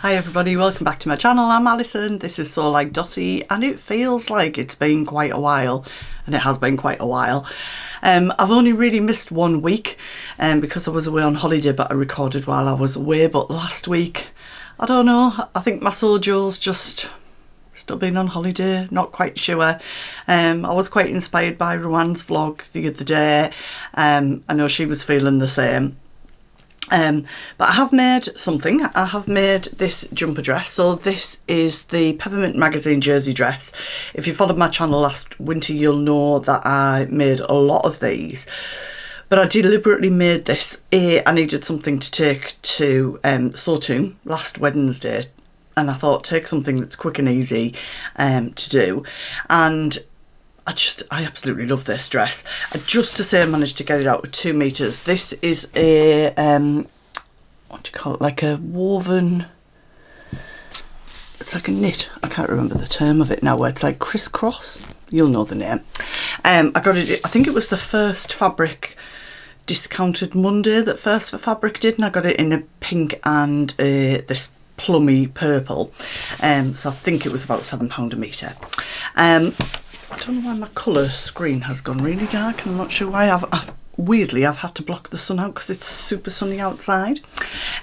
Hi everybody, welcome back to my channel. I'm Alison, this is So Like Dotty, and it feels like it's been quite a while, and it has been quite a while. I've only really missed 1 week because I was away on holiday, but I recorded while I was away. But last week, I don't know, I think my sojo's just still been on holiday, not quite sure. I was quite inspired by Rowan's vlog the other day. I know she was feeling the same. But I have made something. I have made this jumper dress. So this is the Peppermint Magazine jersey dress. If you followed my channel last winter, you'll know that I made a lot of these. But I deliberately made this. I needed something to take to Sawtoon last Wednesday. And I thought, take something that's quick and easy to do. And I absolutely love this dress. I just to say I managed to get it out at 2 meters. This is a, what do you call it, like a woven, it's like a knit. I can't remember the term of it now, where it's like crisscross. You'll know the name. I got it, I think it was the first fabric discounted Monday that First for Fabric did, and I got it in a pink and this plummy purple. So I think it was about £7 a metre. I don't know why my colour screen has gone really dark, and I'm not sure why. Weirdly, I've had to block the sun out because it's super sunny outside.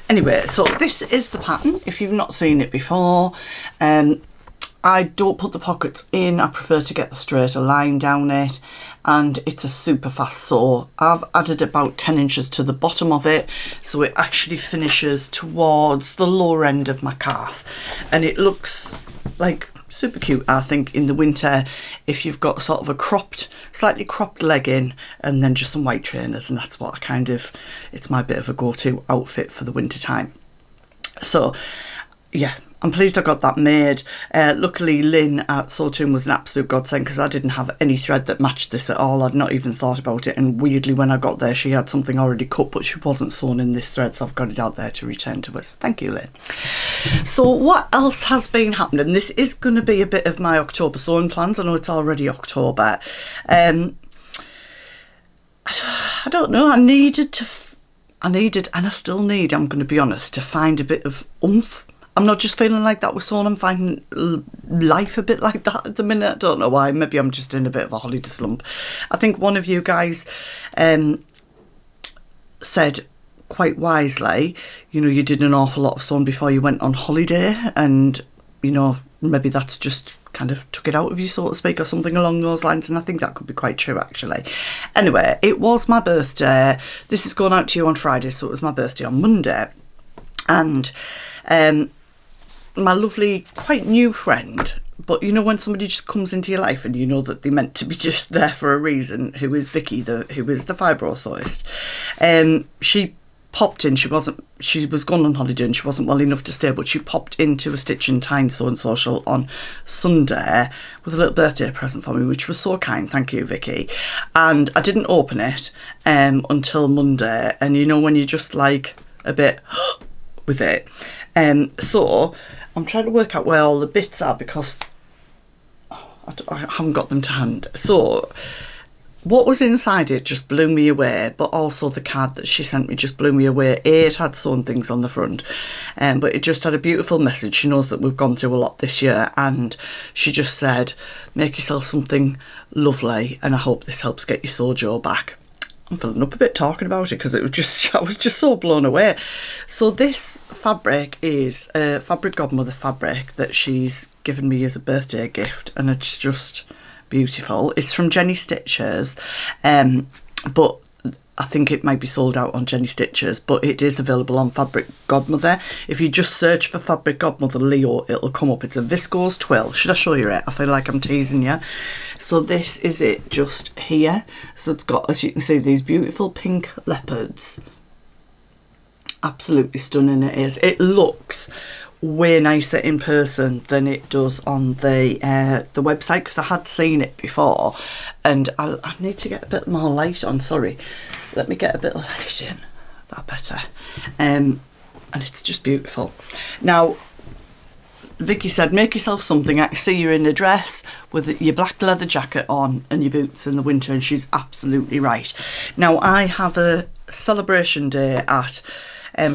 Anyway, so this is the pattern, if you've not seen it before. I don't put the pockets in, I prefer to get the straighter line down it, and it's a super fast sew. I've added about 10 inches to the bottom of it, so it actually finishes towards the lower end of my calf, and it looks like super cute, I think, in the winter if you've got sort of a slightly cropped legging and then just some white trainers, and that's what it's my bit of a go-to outfit for the winter time. So yeah, I'm pleased I got that made. Luckily Lynn at Sawtoon was an absolute godsend because I didn't have any thread that matched this at all. I'd not even thought about it, and weirdly when I got there she had something already cut, but she wasn't sewn in this thread, so I've got it out there to return to us. Thank you, Lynn. So what else has been happening? This is going to be a bit of my October sewing plans. I know it's already October. I don't know, I needed and I still need, I'm going to be honest, to find a bit of oomph. I'm not just feeling like that with sewing, I'm finding life a bit like that at the minute. I don't know why, maybe I'm just in a bit of a holiday slump. I think one of you guys said quite wisely, you know, you did an awful lot of sewing before you went on holiday, and, you know, maybe that's just kind of took it out of you, so to speak, or something along those lines, and I think that could be quite true, actually. Anyway, it was my birthday. This is going out to you on Friday, so it was my birthday on Monday, and my lovely, quite new friend, but you know when somebody just comes into your life and you know that they're meant to be just there for a reason, who is Vicky, who is the fibro sewist. She popped in, she was gone on holiday and she wasn't well enough to stay, but she popped into a Stitch In Tyne sewing social on Sunday with a little birthday present for me, which was so kind. Thank you, Vicky. And I didn't open it until Monday, and you know when you're just like a bit with it. So I'm trying to work out where all the bits are because I haven't got them to hand. So what was inside it just blew me away, but also the card that she sent me just blew me away. It had sewn things on the front, but it just had a beautiful message. She knows that we've gone through a lot this year, and she just said, make yourself something lovely, and I hope this helps get your sojo back. I'm filling up a bit talking about it because I was just so blown away. So this fabric is a Fabric Godmother fabric that she's given me as a birthday gift, and it's just beautiful. It's from Jenny Stitchers, but I think it might be sold out on Jenny Stitchers, but it is available on Fabric Godmother. If you just search for Fabric Godmother Leo, it'll come up. It's a viscose twill. Should I show you it? I feel like I'm teasing you. So this is it just here. So it's got, as you can see, these beautiful pink leopards. Absolutely stunning it is. It looks way nicer in person than it does on the website, because I had seen it before, and I need to get a bit more light on. Sorry, let me get a bit of light in. Is that better? And it's just beautiful. Now Vicky said, make yourself something. I can see you're in a dress with your black leather jacket on and your boots in the winter, and she's absolutely right. Now I have a celebration day at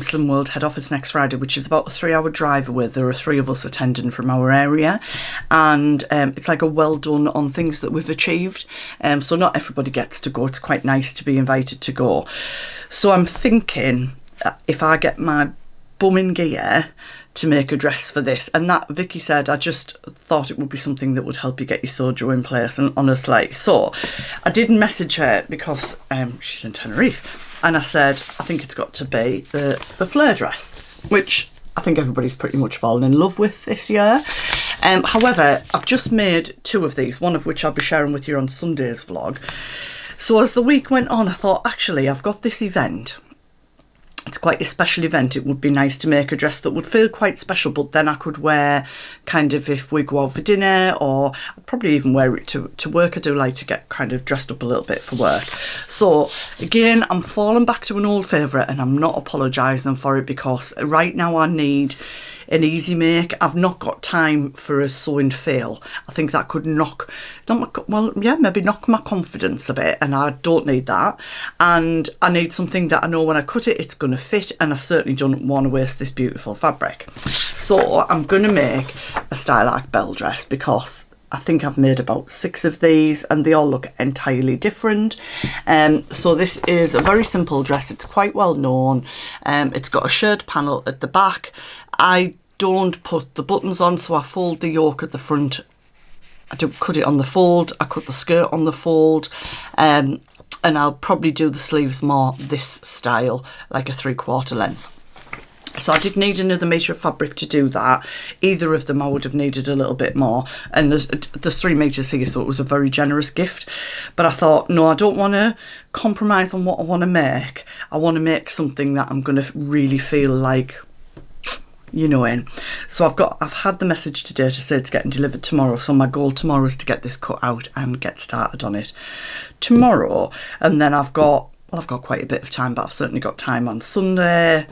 Slim World head office next Friday, which is about a 3-hour drive away. There are 3 of us attending from our area, and it's like a well done on things that we've achieved. So not everybody gets to go. It's quite nice to be invited to go. So I'm thinking, if I get my bum in gear to make a dress for this, and that Vicky said, I just thought it would be something that would help you get your sojo in place. And honestly, so I did message her because she's in Tenerife, and I said I think it's got to be the flare dress, which I think everybody's pretty much fallen in love with this year. However, I've just made 2 of these, one of which I'll be sharing with you on Sunday's vlog. So as the week went on, I thought, actually, I've got this event. It's quite a special event. It would be nice to make a dress that would feel quite special, but then I could wear kind of if we go out for dinner, or I'd probably even wear it to work. I do like to get kind of dressed up a little bit for work. So again, I'm falling back to an old favourite, and I'm not apologising for it, because right now I need an easy make. I've not got time for a sewing fail. I think that could knock my confidence a bit, and I don't need that. And I need something that I know when I cut it, it's going to fit, and I certainly don't want to waste this beautiful fabric. So I'm going to make a Stylark bell dress, because I think I've made about 6 of these and they all look entirely different. So this is a very simple dress. It's quite well known. It's got a shirt panel at the back. I don't put the buttons on, so I fold the yoke at the front. I don't cut it on the fold. I cut the skirt on the fold. And I'll probably do the sleeves more this style, like a 3/4 length. So I did need another metre of fabric to do that. Either of them I would have needed a little bit more. And there's 3 metres here, so it was a very generous gift. But I thought, no, I don't want to compromise on what I want to make. I want to make something that I'm going to really feel like, you know, in. So I've had the message today to say it's getting delivered tomorrow. So my goal tomorrow is to get this cut out and get started on it tomorrow. And then I've got quite a bit of time, but I've certainly got time on Sunday.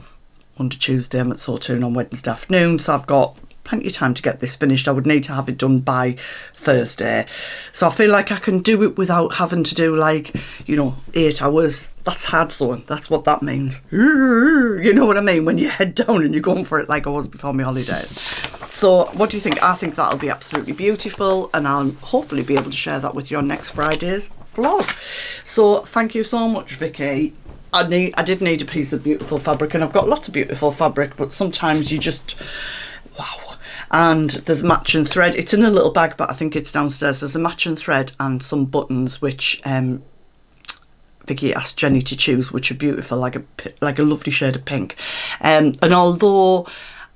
Monday, Tuesday, I'm at Sawtoon on Wednesday afternoon, so I've got plenty of time to get this finished. I would need to have it done by Thursday. So I feel like I can do it without having to do 8 hours. That's hard sewing. That's what that means. You know what I mean? When you head down and you're going for it like I was before my holidays. So what do you think? I think that'll be absolutely beautiful, and I'll hopefully be able to share that with you on next Friday's vlog. So thank you so much, Vicky. I did need a piece of beautiful fabric, and I've got lots of beautiful fabric, but sometimes you just, wow. And there's matching thread. It's in a little bag, but I think it's downstairs. There's a matching thread and some buttons, which Vicky asked Jenny to choose, which are beautiful, like a lovely shade of pink. And although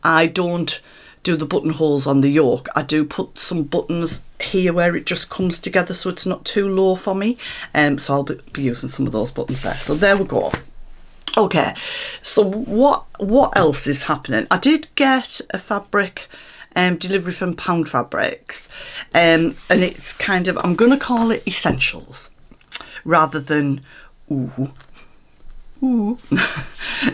I don't do the buttonholes on the yoke, I do put some buttons here where it just comes together, so it's not too low for me. So I'll be using some of those buttons there. So there we go. Okay, so what else is happening? I did get a fabric delivery from Pound Fabrics, and it's kind of, I'm going to call it essentials rather than ooh.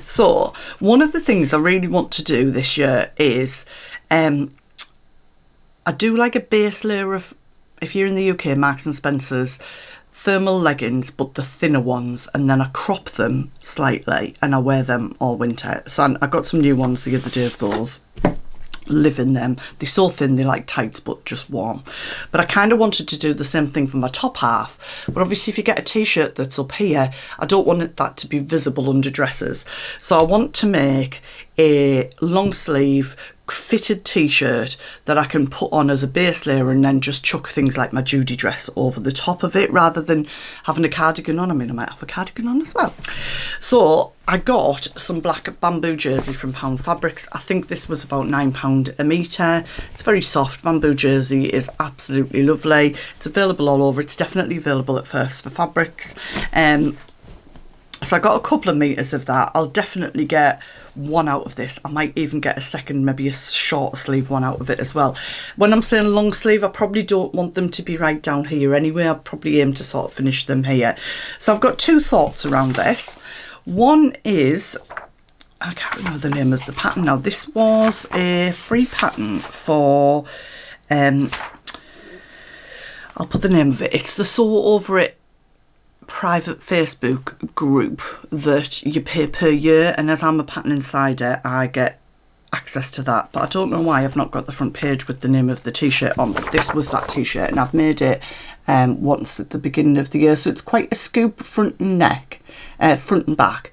So one of the things I really want to do this year is I do like a base layer of, if you're in the UK, Marks and Spencer's thermal leggings, but the thinner ones, and then I crop them slightly and I wear them all winter. So I got some new ones the other day of those. Live in them. They're so thin, they're like tights but just warm. But I kind of wanted to do the same thing for my top half, but obviously if you get a t-shirt that's up here, I don't want that to be visible under dresses. So I want to make a long sleeve fitted t-shirt that I can put on as a base layer and then just chuck things like my Judy dress over the top of it rather than having a cardigan on. I mean, I might have a cardigan on as well. So I got some black bamboo jersey from Pound Fabrics. I think this was about £9 a metre. It's very soft. Bamboo jersey is absolutely lovely. It's available all over. It's definitely available at First for Fabrics. So I got a couple of metres of that. I'll definitely get one out of this. I might even get a second, maybe a short sleeve one out of it as well. When I'm saying long sleeve, I probably don't want them to be right down here anyway. I'll probably aim to sort of finish them here. So I've got 2 thoughts around this. One is, I can't remember the name of the pattern now. This was a free pattern for, I'll put the name of it. It's the Sew Over It private Facebook group that you pay per year, and as I'm a pattern insider, I get access to that. But I don't know why I've not got the front page with the name of the t-shirt on, but this was that t-shirt, and I've made it once at the beginning of the year, so it's quite a scoop front and back,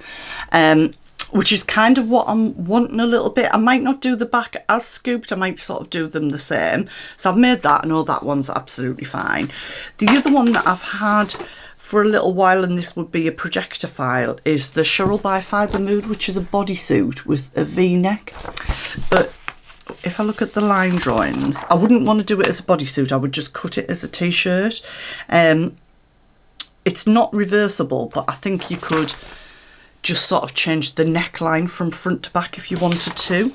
which is kind of what I'm wanting a little bit. I might not do the back as scooped, I might sort of do them the same. So I've made that, and all that one's absolutely fine. The other one that I've had for a little while, and this would be a projector file, is the Cheryl by Fibre Mood, which is a bodysuit with a V-neck. But if I look at the line drawings, I wouldn't want to do it as a bodysuit, I would just cut it as a t-shirt. It's not reversible, but I think you could just sort of change the neckline from front to back if you wanted to.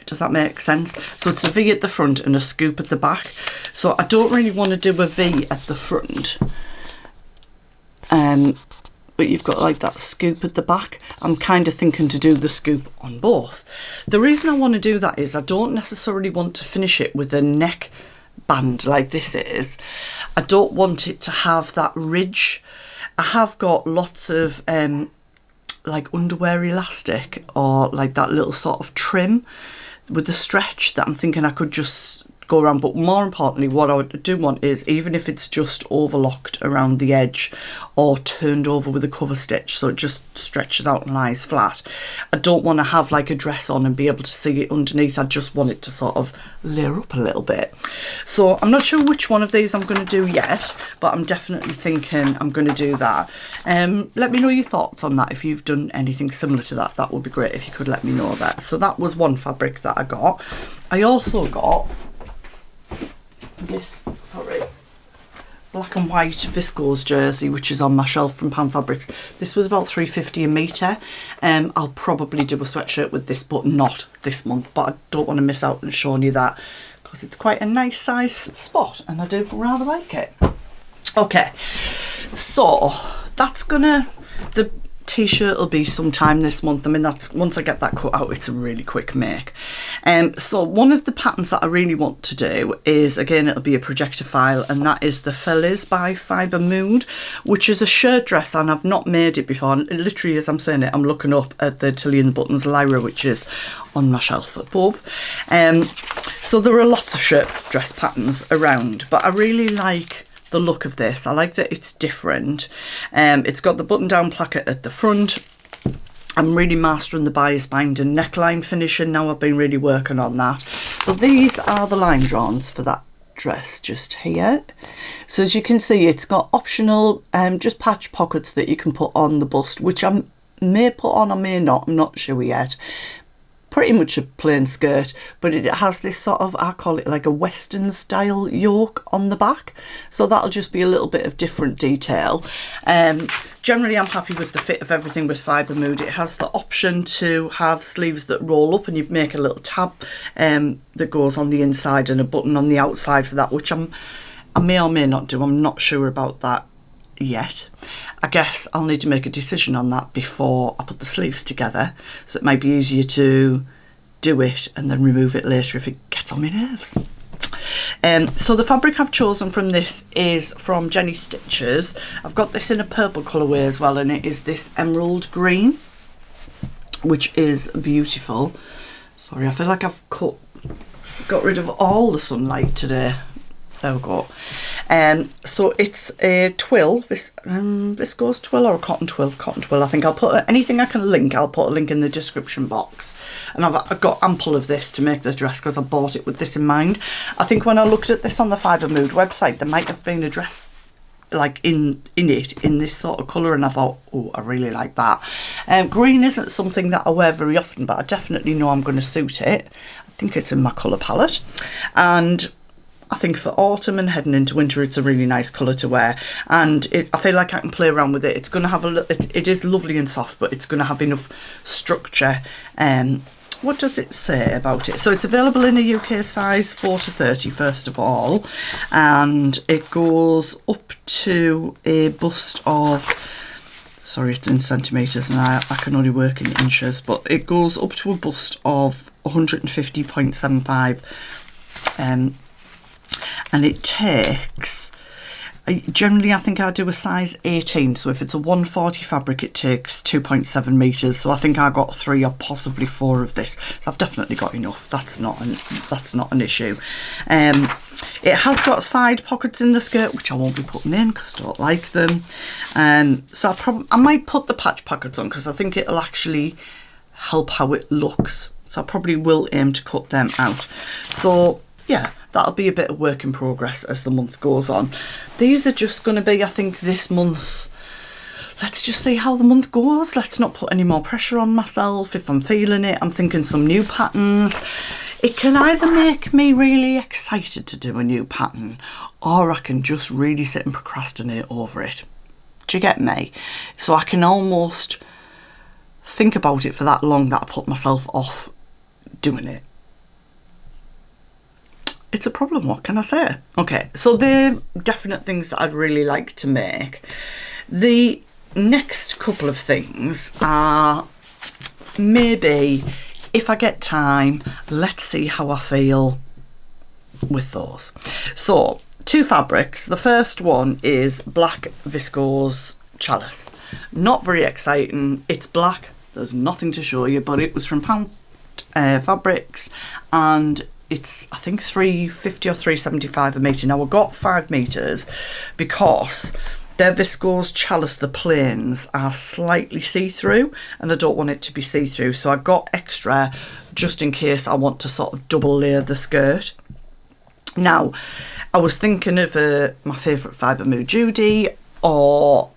Does that make sense? So it's a V at the front and a scoop at the back. So I don't really want to do a V at the front. But you've got like that scoop at the back. I'm kind of thinking to do the scoop on both. The reason I want to do that is I don't necessarily want to finish it with a neck band like this is. I don't want it to have that ridge. I have got lots of like underwear elastic, or like that little sort of trim with the stretch that I'm thinking I could just go around. But more importantly, what I do want is, even if it's just overlocked around the edge or turned over with a cover stitch so it just stretches out and lies flat, I don't want to have like a dress on and be able to see it underneath. I just want it to sort of layer up a little bit. So I'm not sure which one of these I'm going to do yet, but I'm definitely thinking I'm going to do that. Let me know your thoughts on that. If you've done anything similar to that, that would be great if you could let me know that. So that was one fabric that I got. I also got this, black and white viscose jersey, which is on my shelf from Pound Fabrics. This was about £3.50 a metre. I'll probably do a sweatshirt with this, but not this month. But I don't want to miss out on showing you that, because it's quite a nice size spot and I do rather like it. Okay, so that's gonna, the t-shirt will be sometime this month. I mean, that's, once I get that cut out, it's a really quick make. So one of the patterns that I really want to do is, again, it'll be a projector file, and that is the Feliz by Fibre Mood, which is a shirt dress, and I've not made it before. And literally, as I'm saying it, I'm looking up at the Tilly and the Buttons Lyra, which is on my shelf above. So there are lots of shirt dress patterns around, but I really like the look of this. I like that it's different. It's got the button down placket at the front. I'm really mastering the bias bind and neckline finishing now. I've been really working on that. So these are the line drawings for that dress just here. So as you can see, it's got optional just patch pockets that you can put on the bust, which I may put on, I may not, I'm not sure yet. Pretty much a plain skirt, but it has this sort of, I call it like a Western style yoke on the back, so that'll just be a little bit of different detail. Generally I'm happy with the fit of everything with Fibre Mood. It has the option to have sleeves that roll up, and you make a little tab that goes on the inside and a button on the outside for that, which I may or may not do. I'm not sure about that yet. I guess I'll need to make a decision on that before I put the sleeves together, so it might be easier to do it and then remove it later if it gets on my nerves. So the fabric I've chosen from this is from Jenny Stitches. I've got this in a purple colourway as well, and it is this emerald green, which is beautiful. Sorry, I feel like I've got rid of all the sunlight today. There we go. So it's a twill, viscose twill or a cotton twill? Cotton twill. I think I'll put anything I can link, I'll put a link in the description box. And I've got ample of this to make the dress because I bought it with this in mind. I think when I looked at this on the Fibre Mood website, there might have been a dress like in this sort of colour, and I thought, oh, I really like that. Green isn't something that I wear very often, but I definitely know I'm going to suit it. I think it's in my colour palette, and I think for autumn and heading into winter, it's a really nice colour to wear, and I feel like I can play around with it. It's going to have it is lovely and soft, but it's going to have enough structure. What does it say about it? So it's available in a UK size 4 to 30 first of all, and it goes up to a bust of, sorry, it's in centimetres and I can only work in inches, but it goes up to a bust of 150.75, and it takes, Generally, I think I do a size 18. So if it's a 140 fabric, it takes 2.7 metres. So I think I got 3 or possibly 4 of this. So I've definitely got enough. That's not an issue. It has got side pockets in the skirt, which I won't be putting in because I don't like them. So I might put the patch pockets on because I think it'll actually help how it looks. So I probably will aim to cut them out. So yeah, that'll be a bit of work in progress as the month goes on. These are just going to be, I think, this month. Let's just see how the month goes. Let's not put any more pressure on myself. If I'm feeling it, I'm thinking some new patterns. It can either make me really excited to do a new pattern, or I can just really sit and procrastinate over it. Do you get me? So I can almost think about it for that long that I put myself off doing it. It's a problem, what can I say? Okay, so they're definite things that I'd really like to make. The next couple of things are maybe, if I get time, let's see how I feel with those. So, 2 fabrics. The first one is black viscose chalice. Not very exciting. It's black. There's nothing to show you, but it was from Pound Fabrics, and it's, I think, £3.50 or £3.75 a metre. Now I got 5 metres because their viscose chalice, the plains, are slightly see-through, and I don't want it to be see-through, so I got extra just in case I want to sort of double layer the skirt. Now I was thinking of my favourite fibre, Moo Judy, or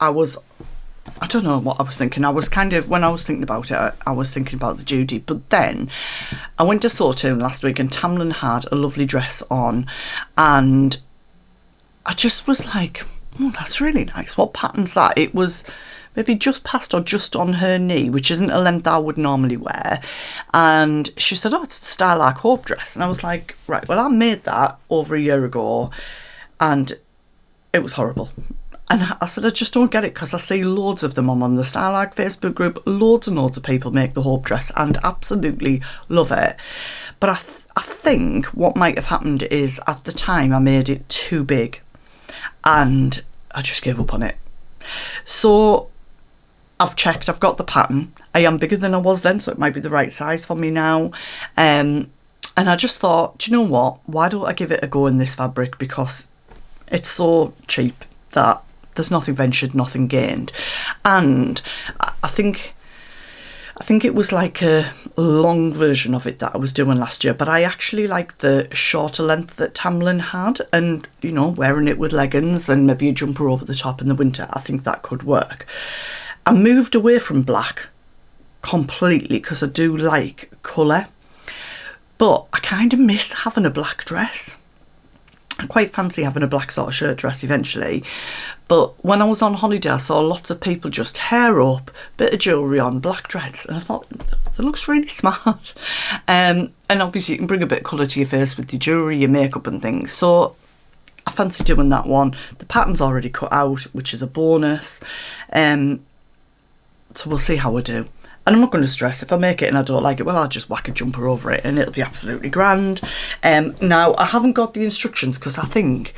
I don't know what I was thinking. When I was thinking about it, I was thinking about the Judy. But then I went to Sawtune last week and Tamlin had a lovely dress on, and I just was like, oh, that's really nice. What pattern's that? It was maybe just past or just on her knee, which isn't a length I would normally wear. And she said, oh, it's the Style Like Hope dress. And I was like, right, well, I made that over a year ago and it was horrible. And I said, I just don't get it, because I see loads of them on the Style Like Facebook group. Loads and loads of people make the Hope dress and absolutely love it. But I think what might have happened is at the time I made it too big and I just gave up on it. So I've checked, I've got the pattern. I am bigger than I was then, so it might be the right size for me now. And I just thought, do you know what? Why don't I give it a go in this fabric, because it's so cheap that there's nothing ventured, nothing gained. And I think it was like a long version of it that I was doing last year, but I actually like the shorter length that Tamlin had, and, you know, wearing it with leggings and maybe a jumper over the top in the winter, I think that could work. I moved away from black completely because I do like colour, but I kind of miss having a black dress. I quite fancy having a black sort of shirt dress eventually, but when I was on holiday I saw lots of people just hair up, bit of jewellery on, black dress, and I thought, that looks really smart. And obviously you can bring a bit of colour to your face with your jewellery, your makeup and things, so I fancy doing that one. The pattern's already cut out, which is a bonus, so we'll see how I do. And I'm not going to stress. If I make it and I don't like it, well, I'll just whack a jumper over it and it'll be absolutely grand. Now, I haven't got the instructions because I think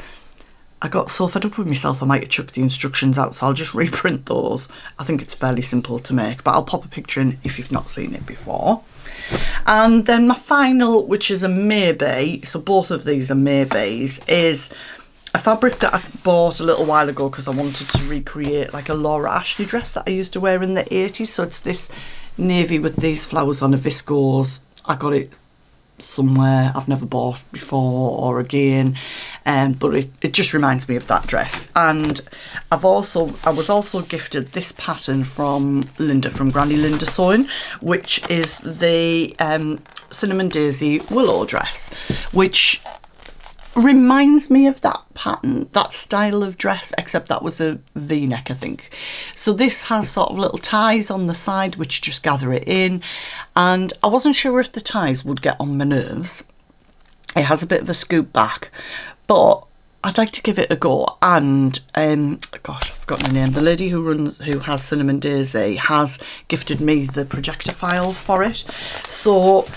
I got so fed up with myself I might have chucked the instructions out, so I'll just reprint those. I think it's fairly simple to make, but I'll pop a picture in if you've not seen it before. And then my final, which is a maybe, so both of these are maybes, is a fabric that I bought a little while ago because I wanted to recreate like a Laura Ashley dress that I used to wear in the 80s. So it's this navy with these flowers on a viscose. I got it somewhere I've never bought before or again, but it just reminds me of that dress. And I was also gifted this pattern from Linda, from Granny Linda Sewing, which is the Cinnamon Daisy Willow dress, which reminds me of that pattern, that style of dress, except that was a V-neck, I think. So this has sort of little ties on the side which just gather it in, and I wasn't sure if the ties would get on my nerves. It has a bit of a scoop back, but I'd like to give it a go. And gosh, I've forgotten her name. The lady who has Cinnamon Daisy has gifted me the projector file for it, so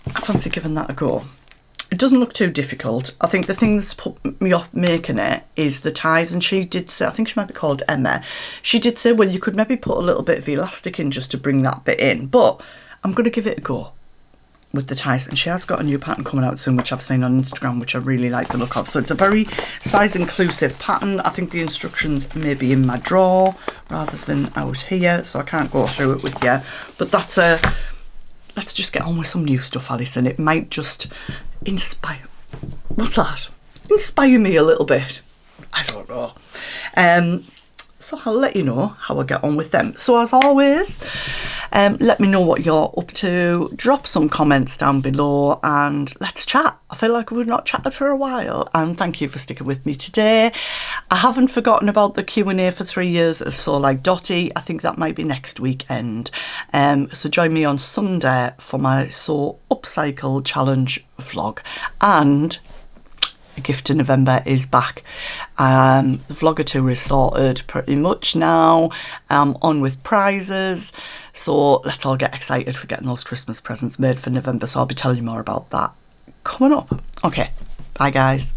I fancy giving that a go. It doesn't look too difficult. I think the thing that's put me off making it is the ties, and she did say, I think she might be called Emma, she did say, well, you could maybe put a little bit of elastic in just to bring that bit in, but I'm going to give it a go with the ties. And she has got a new pattern coming out soon, which I've seen on Instagram, which I really like the look of. So it's a very size inclusive pattern. I think the instructions may be in my drawer rather than out here, so I can't go through it with you, but that's a, let's just get on with some new stuff, Alison. It might just inspire, what's that? Inspire me a little bit. I don't know. So I'll let you know how I get on with them. So as always, let me know what you're up to. Drop some comments down below and let's chat. I feel like we've not chatted for a while, and thank you for sticking with me today. I haven't forgotten about the Q&A for 3 years of So Like Dotty. I think that might be next weekend. So join me on Sunday for my So Upcycle Challenge vlog. And a gift to November is back. The vlogger tour is sorted pretty much now. I'm on with prizes, so let's all get excited for getting those Christmas presents made for November. So I'll be telling you more about that coming up. Okay, bye guys.